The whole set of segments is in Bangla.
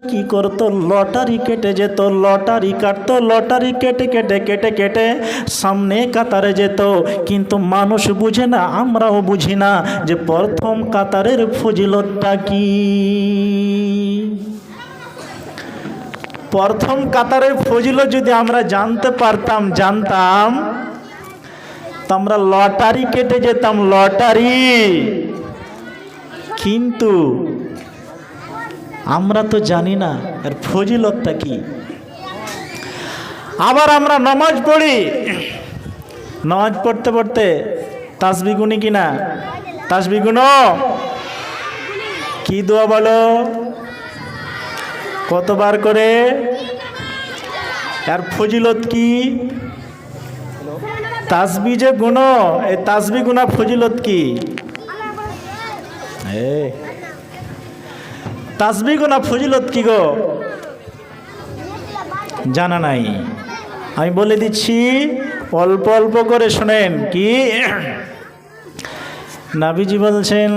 কি করতো, লটারি কেটে যেত, লটারি কাটতো, লটারি কেটে কেটে কেটে কেটে সামনে কাতারে যেত। কিন্তু মানুষ বুঝে না, আমরাও বুঝি না যে প্রথম কাতারের ফজিলতটা কি। প্রথম কাতারের ফজিলত যদি আমরা জানতে পারতাম, জানতাম তো আমরা লটারি কেটে যেতাম, লটারি। কিন্তু আমরা তো জানি না এর ফজিলতটা কি। আবার আমরা নামাজ পড়ি, নামাজ পড়তে পড়তে তাসবিহ গুনি কিনা, তাসবিহ গুনো, কি দোয়া বলো, কতবার করে, এর ফজিলত কি। তাসবিহ যে গুনো, এই তাসবিহ গুনা ফজিলত কি। তাসবিহ গুনা ফজিলত কি গো, জানা নাই। আমি বলে দিচ্ছি, অল্প অল্প করে শোনেন। কি নবীজি বলছেন,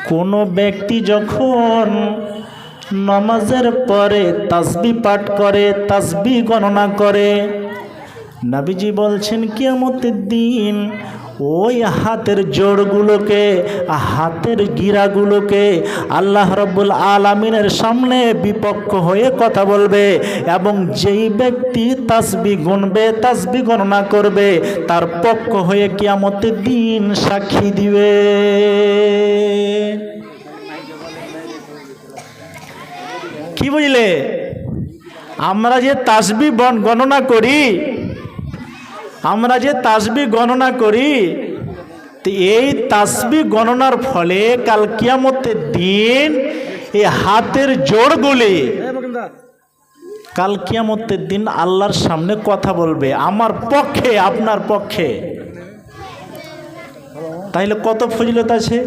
কোন ব্যক্তি যখন নামাজের পরে তাসবিহ পাঠ করে, তাসবিহ গণনা করে, নবীজি বলছেন কিয়ামতের দিন ওই হাতের জোড়গুলোকে, হাতের গিরাগুলোকে আল্লাহ রাব্বুল আলামিনের সামনে বিপক্ষ হয়ে কথা বলবে, এবং যেই ব্যক্তি তাসবিহ গুনবে, তাসবিহ গণনা করবে, তার পক্ষ হয়ে কিয়ামতের দিন সাক্ষী দিবে। কি বুঝলে? আমরা যে তাসবিহ গণনা করি, আমরা যে তাসবিহ গণনা করি, তো এই তাসবিহ গণনার ফলে কাল কিয়ামতের দিন এই হাতের জোড়গুলি কাল কিয়ামতের দিন আল্লাহর সামনে কথা বলবে আমার পক্ষে, আপনার পক্ষে। তাইলে কত ফজিলত আছে,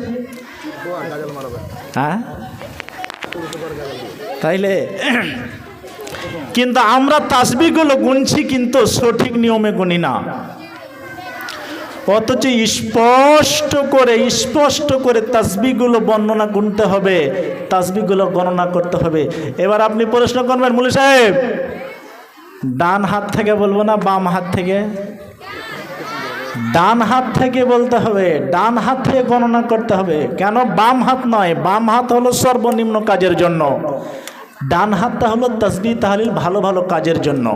হ্যাঁ? তাইলে কিন্তু আমরা তাসবিহগুলো গুনছি, কিন্তু সঠিক নিয়মে গুনি না। অথচ স্পষ্ট করে তাসবিহগুলো বর্ণনা গুনতে হবে, তাসবিহগুলো গণনা করতে হবে। এবার আপনি প্রশ্ন করবেন, মুলি সাহেব ডান হাত থেকে বলবো না বাম হাত থেকে? ডান হাত থেকে বলতে হবে, ডান হাত থেকে গণনা করতে হবে। কেন বাম হাত নয়? বাম হাত হলো সর্বনিম্ন কাজের জন্য, ডান হাতটা হলো তাসবিহ তাহলিল ভালো ভালো কাজের জন্য।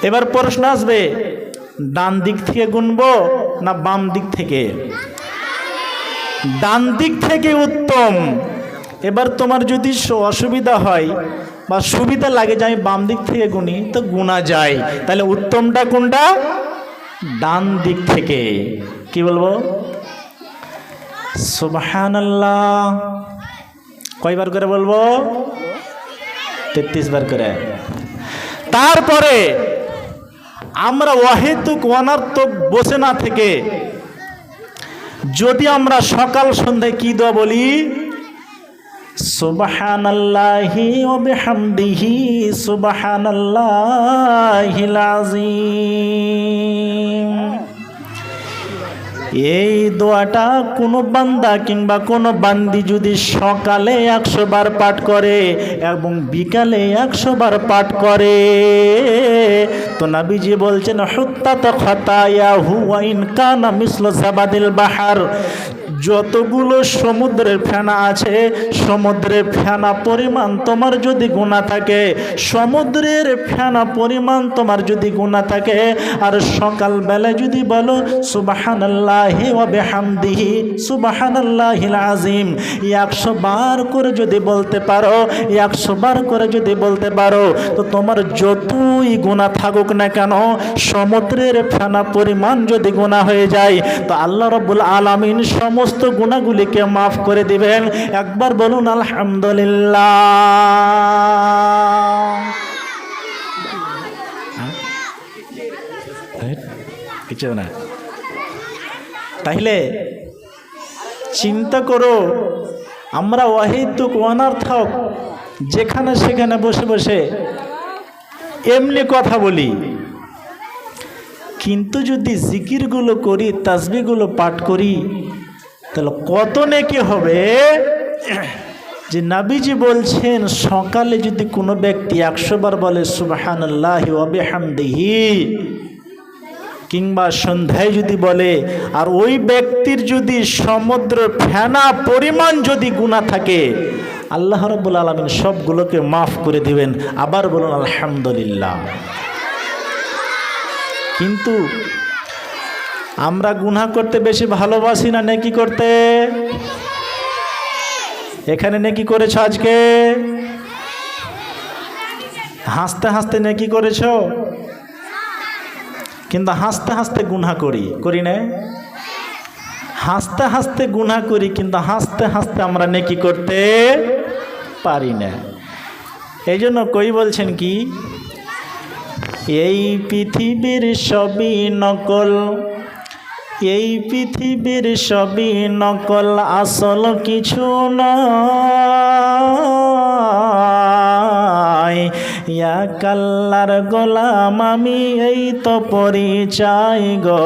এবার প্রশ্ন আসবে, ডান দিক থেকে গুনবো না বাম দিক থেকে? ডান দিক থেকে উত্তম। এবার তোমার যদি অসুবিধা হয় বা সুবিধা লাগে যে আমি বাম দিক থেকে গুনি, তো গুনা যায়। তাহলে উত্তমটা কোনটা? ডান দিক থেকে। কি বলবো? সুবহানাল্লাহ কয়বার করে বলবো? 33 বার করে। তারপরে আমরা অহেতুক অনার্থক বসে না থেকে যদি আমরা সকাল সন্ধ্যায় কি দোয়া বলি, সুবহানাল্লাহি ওয়া বিহামদিহি সুবহানাল্লাহিল আযীম, এই দোয়াটা কোনো বান্দা কিংবা কোনো বান্দি যদি সকালে 100 বার পাঠ করে এবং বিকালে 100 বার পাঠ করে, তো নবীজি বলছেন হুত্তাত খাতায়াহু ওয়া ইন কানা মিসলু জাবাদিল বাহার, যতগুলো সমুদ্রের ফেনা আছে, সমুদ্রের ফেনা পরিমাণ তোমার যদি গুনাহ থাকে, সমুদ্রের ফেনা পরিমাণ তোমার যদি গুনাহ থাকে, আর সকালবেলায় যদি বলো সুবহানাল্লাহি ওয়া বিহামদিহি সুবহানাল্লাহিল আযীম 100 বার করে যদি বলতে পারো, 100 বার করে যদি বলতে পারো, তো তোমার যতই গুনাহ থাকুক না কেন, সমুদ্রের ফেনা পরিমাণ যদি গুনাহ হয়ে যায়, তো আল্লাহ রাব্বুল আলামিন সমস্ত গুনাহগুলিকে মাফ করে দিবেন। একবার বলুন আলহামদুলিল্লাহ। কিছু না। তাইলে চিন্তা করো, আমরা অহেতুক অনার্থক যেখানে সেখানে বসে বসে এমনি কথা বলি, কিন্তু যদি জিকিরগুলো করি, তাসবিহগুলো পাঠ করি, তাহলে কত নেকি হবে। যে নবীজি বলছেন সকালে যদি কোনো ব্যক্তি 100 বার বলে সুবহানাল্লাহি ওয়া বিহামদিহি, কিংবা সন্ধ্যায় যদি বলে, আর ওই ব্যক্তির যদি সমুদ্র ফেনা পরিমাণ যদি গুনাহ থাকে, আল্লাহ রাব্বুল আলামিন সবগুলোকে মাফ করে দিবেন। আবার বলুন আলহামদুলিল্লাহ। কিন্তু আমরা গুনাহ করতে বেশি ভালোবাসি না নেকি করতে? এখানে নেকি করেছো আজকে? হাসতে হাসতে নেকি করেছো, কিন্তু হাসতে হাসতে গুনাহ করি না? হাসতে হাসতে গুনাহ করি, কিন্তু হাসতে হাসতে আমরা নেকি করতে পারি না। এই জন্য কই বলছেন কি, এই পৃথিবীর সবই নকল, এই পৃথিবীর সবই নকল, আসল কিছু নয়। এক আল্লাহর গোলাম আমি, এই তো পরিচয় গো।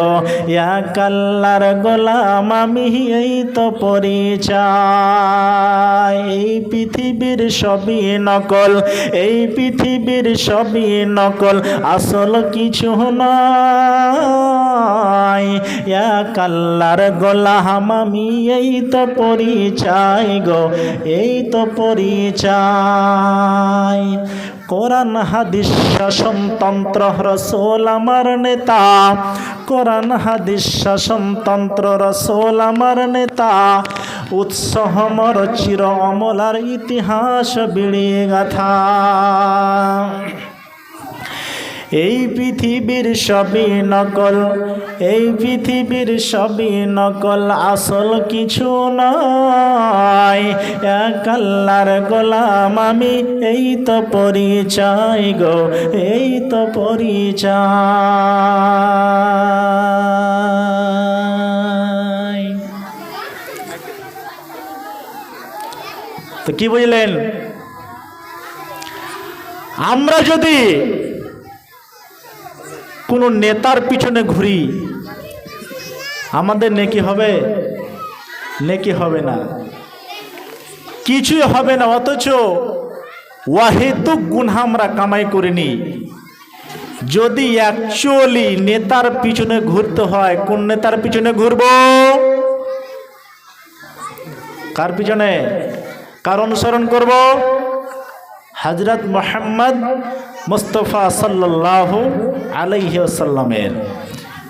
এক আল্লাহর গোলাম আমি, এই তো পরিচয়। এই পৃথিবীর সবই নকল, এই পৃথিবীর সবই নকল, আসল কিছু নয়। এক আল্লাহর গোলাম আমি, এই তো পরিচয় গো, এই তো পরিচয়। কোরআন হাদিস শাসনতন্ত্র রাসূল আমার নেতা, কোরআন হাদিস শাসনতন্ত্র রাসূল আমার নেতা। উৎসাহ মর চির অমলার ইতিহাস বিড়িয়ে গাথা। এই পৃথিবীর সবই নকল, এই পৃথিবীর সবই নকল, আসল কিছু নয়। এক আল্লাহর গোলাম আমি, এই তো পরিচয় গো, এই তো পরিচয়। তো কি বুঝলেন? আমরা যদি কোনো নেতার পিছনে ঘুরি, আমাদের নেকি হবে? নেকি হবে না, কিছুই হবে না। অথচ ওয়াহেতুক গুনাহ আমরা কামাই করিনি। যদি অ্যাকচুয়ালি নেতার পিছনে ঘুরতে হয়, কোন নেতার পিছনে ঘুরব? কার পিছনে? কার অনুসরণ করব? হযরত মুহাম্মদ মুস্তাফা সাল্লাল্লাহু আলাইহি ওয়াসাল্লামের।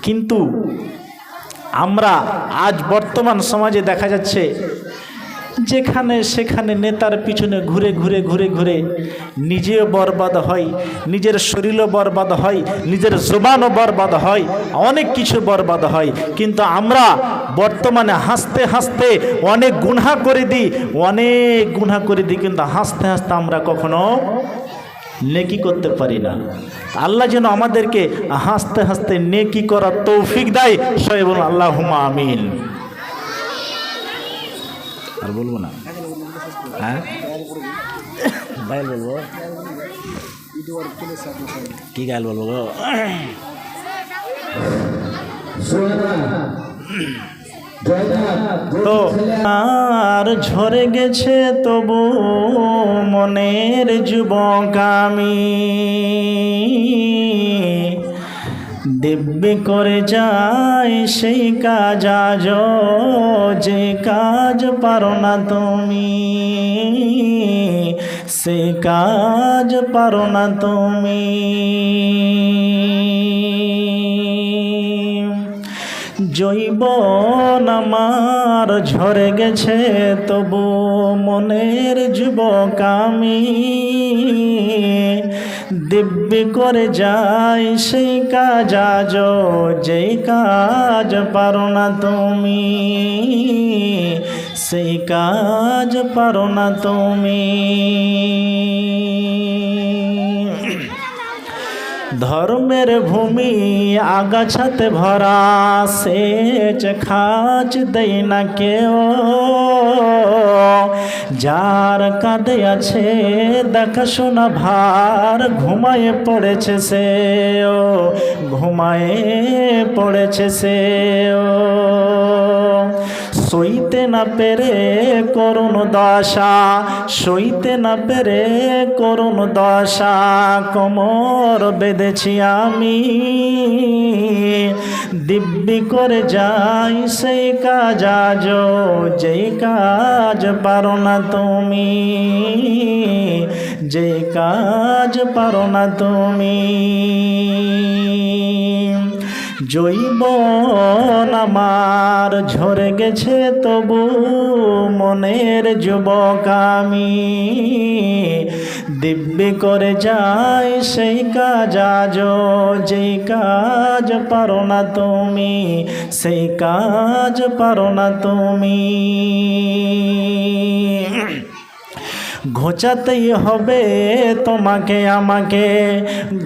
কিন্তু আমরা আজ বর্তমান সমাজে দেখা যাচ্ছে যেখানে সেখানে নেতার পিছনে ঘুরে ঘুরে ঘুরে ঘুরে নিজেও বরবাদ হয়, নিজের শরীরও বরবাদ হয়, নিজের জবানও বরবাদ হয়, অনেক কিছু বরবাদ হয়। কিন্তু আমরা বর্তমানে হাসতে হাসতে অনেক গুনাহ করে দিই, অনেক গুনাহ করে দিই, কিন্তু হাসতে হাসতে আমরা কখনো নেকি করতে পারি না। আল্লাহ যেন আমাদেরকে হাসতে হাসতে নেকি করার তৌফিক দেয়। সবাই বলুন আল্লাহুম্মা আমিন। আর বলবো না, হ্যাঁ গাইল বলবো, কি গাইল বলবো গো? তো আর ঝরে গেছে তবু মনের যুবক আমি, দিব্যি করে যাই সেই কাজ আজ, যে কাজ পারো না তুমি, সে কাজ পারো না তুমি। জৈবন আমার ঝরে গেছে তবু মনের যুবক আমি, দিব্যি করে যাই সেই কাজ আজ, যে কাজ পারো না তুমি, সেই কাজ পারো না তুমি। ধর্মের ভূমি আগাছাতে ভরা, সেচ খাচ দেয় না কেউ, যার কাঁধে আছে দেখাশোনা ভার, ঘুমায়ে পড়েছে সে, ঘুমায়ে পড়েছে সে। সইতে না পেরে করুণ দশা, সইতে না পেরে করুণ দশা, কোমর বেঁধেছি আমি, দিব্যি করে যাই সেই কাজ আজ, যেই কাজ পারো না তুমি, যে কাজ পারো না তুমি। জৈবন আমার ঝরে গেছে তবু মনের যুবক আমি, দিব্যি করে যাই সেই কাজ আজ, যেই কাজ পারো না তুমি, সেই কাজ পারো না তুমি। ঘোচাতেই হবে তোমাকে আমাকে,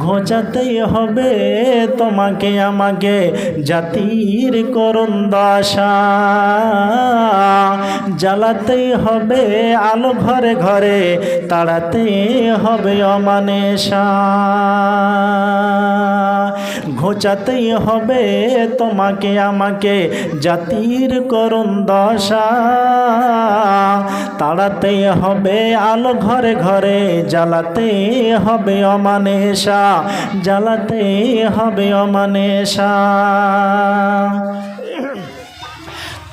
ঘোচাতেই হবে তোমাকে আমাকে, জাতির করুণ দশা, জ্বালাতেই হবে আলো ঘরে ঘরে, তাড়াতে হবে অমানেশা। ঘোচাতেই হবে তোমাকে আমাকে, জাতির করুণ দশা, তাড়াতেই হবে আলো ঘরে ঘরে, জ্বালাতে হবে অমানেশা, জ্বালাতে হবে অমানেশা।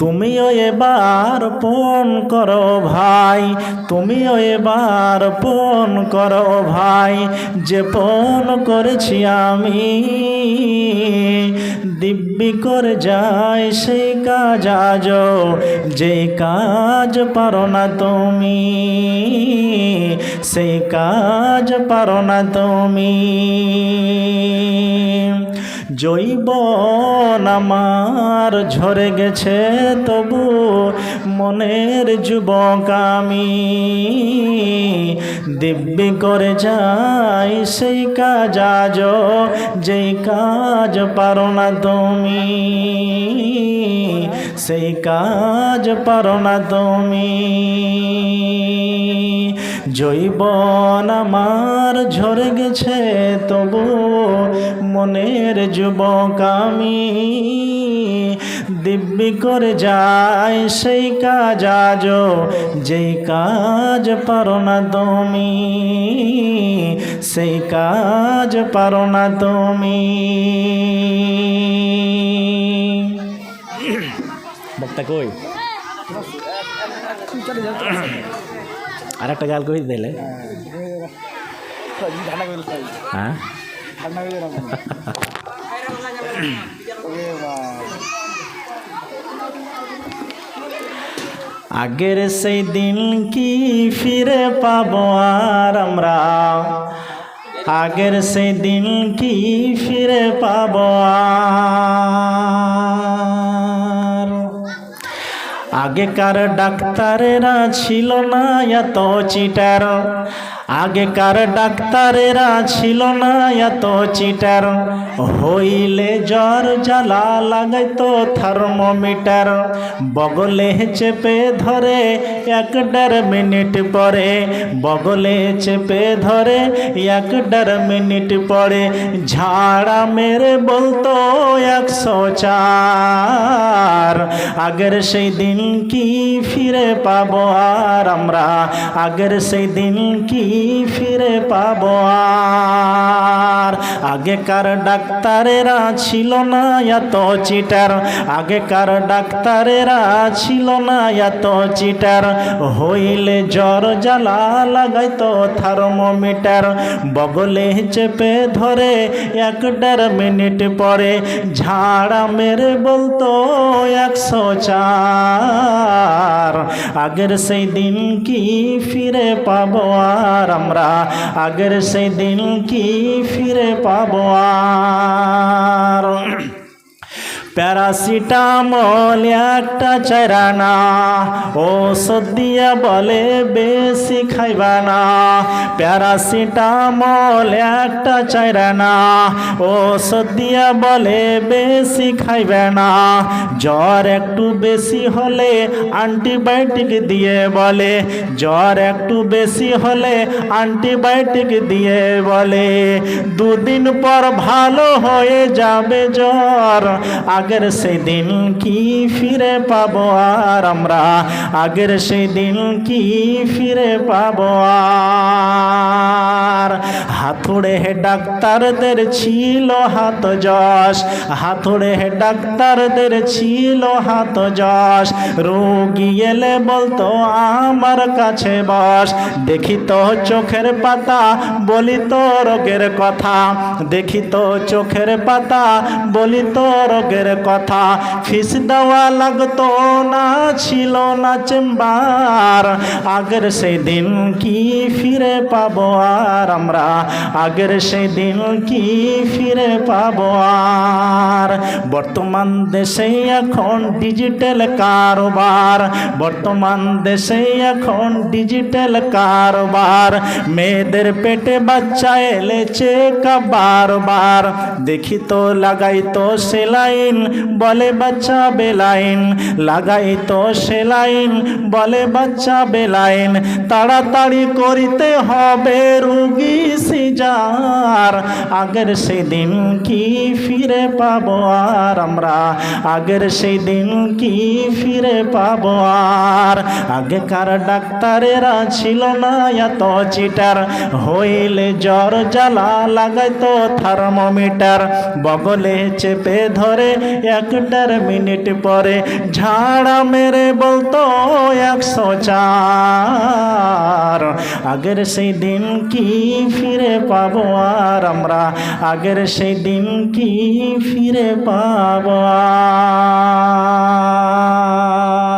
তুমিও এবার পণ করো ভাই, তুমিও এবার পণ করো ভাই, যে পণ করেছি আমি, দিব্যি করে যাই সেই কাজ আজ, যে কাজ পারো না তুমি, সেই কাজ পারো না তুমি। জৈবন আমার ঝরে গেছে তবু মনের যুবক আমি, দিব্যি করে যাই সেই কাজ আজ, যেই কাজ পারো না তুমি, সেই কাজ পারো না তুমি। জৈবন আমার ঝরে গেছে তবু মনের যুবক আমি, দিব্যি করে যাই সেই কাজ আজ, যেই কাজ পারো না তুমি, সেই কাজ পারো না তুমি। বক্তা কই আর একটা গাল কই দিলে, হ্যাঁ আগের সেই দিন কি ফিরে পাবো আর আমরা, আগের সেই দিন কি ফিরে পাবো আর। আগেকার ডাক্তারেরা ছিল না এত চিটার, আগেকার ডাক্তারেরা ছিল না এত চিটার, হইলে জ্বর জ্বালা লাগাইতো থার্মোমিটার, বগলে চেপে ধরে 1-1.5 মিনিট পরে, বগলে চেপে ধরে 1-1.5 মিনিট পরে, ঝাড়া মেরে বলতো 104। আগের সেই দিন কি ফিরে পাবো আর আমরা, আগের সেই দিন কি ফিরে পাবো আর। আগেকার ডাক্তারেরা ছিল না এত চিটার, আগেকার ডাক্তারেরা ছিল না এত চিটার, হইলে জ্বর জ্বালা লাগাইতো থার্মোমিটার, বগলে চেপে ধরে 1-1.5 মিনিট পরে, ঝাড়া মেরে বলতো 104। আগের সেই দিন কি ফিরে পাবো আর আমরা, আগের সেই দিন কি ফিরে পাবো আর। প্যারাসিটামল একটা চাইরানা, ওষুধ দিয়া বলে বেশি খাইবা না, প্যারাসিটামল একটা চাইরানা, ওষুধ দিয়া বলে বেশি খাইবে না, জ্বর একটু বেশি হলে অ্যান্টিবায়োটিক দিয়ে বলে, জ্বর একটু বেশি হলে অ্যান্টিবায়োটিক দিয়ে বলে, 2 দিন পর ভালো হয়ে যাবে জ্বর, আগের সেই দিন কি ফিরে পাবো আর আমরা, আগের সেই দিন কি ফিরে পাবো আর। হাতুড়ে ডাক্তারদের ছিল হাত যশ, হাতুড়ে ডাক্তারদের ছিল হাত যশ, রোগী এলে বলতো আমার কাছে বস, দেখি তো চোখের পাতা বলি তো রোগের কথা, দেখি তো চোখের পাতা বলি তো রোগের কথা, ফিস দেওয়া লাগতো না, ছিল না চেম্বার, আগের সেই দিন কি ফিরে পাবো আর আমরা, আগের সেই দিন কি ফিরে পাবো আর। বর্তমান দেশে এখন ডিজিটাল কারবার, বর্তমান দেশে এখন ডিজিটাল কারবার, মেয়েদের পেটে বাচ্চা এলেছে বারবার, দেখি তো লাগাই তো সেলাইন বলে বাচ্চা বেলাইন, লাগাই তো সেলাইন বলে বাচ্চা বেলাইন, তাড়াতাড়ি করিতে হবে রুগী সিজার, আগের সেই দিন কি ফিরে পাবো আর আমরা, আগের সেই দিন কি ফিরে পাবো আর। আগেকার ডাক্তারেরা ছিল না এত চিটার, হইলে জ্বর জ্বালা লাগাইতো থার্মোমিটার, বগলে চেপে ধরে 1 মিনিট পরে ঝাড়া মেরে বলতো 104, আগের সেই দিন কি ফিরে পাবো আর আমরা, আগের সেই দিন কি ফিরে পাবো আর।